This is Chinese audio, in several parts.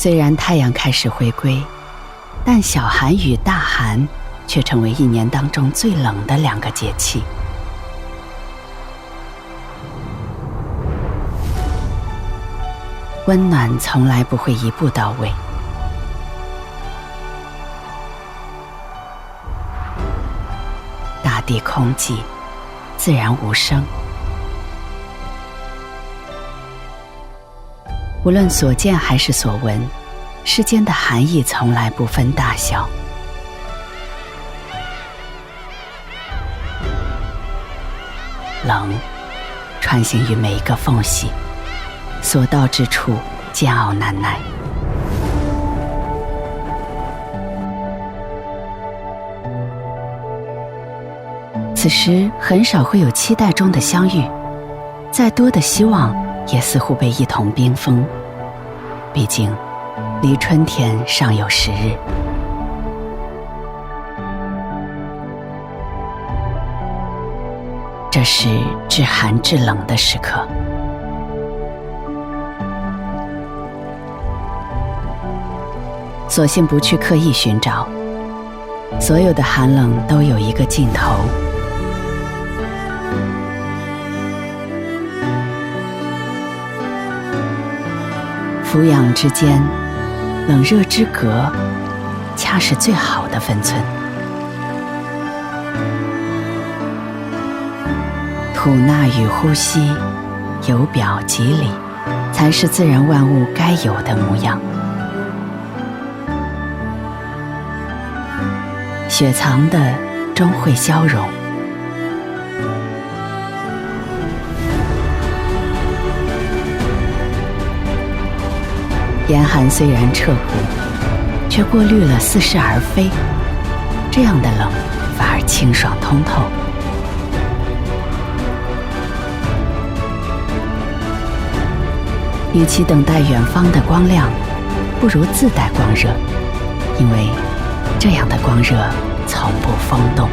虽然太阳开始回归，但小寒与大寒却成为一年当中最冷的2个节气。温暖从来不会一步到位，大地空寂，自然无声。无论所见还是所闻，世间的含义从来不分大小。冷穿行于每一个缝隙，所到之处煎熬难耐。此时很少会有期待中的相遇，再多的希望也似乎被一统冰封。毕竟离春天尚有10日。这是至寒至冷的时刻。索性不去刻意寻找，所有的寒冷都有一个尽头。俯仰之间，冷热之隔，恰是最好的分寸。吐纳与呼吸，由表及里，才是自然万物该有的模样。雪藏的终会消融，严寒虽然彻骨，却过滤了似是而非，这样的冷反而清爽通透。与其等待远方的光亮，不如自带光热，因为这样的光热从不风动。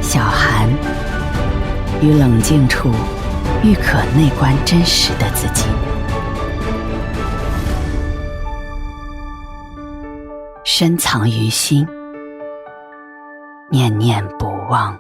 小寒，于冷静处，愈可内观真实的自己。深藏于心，念念不忘。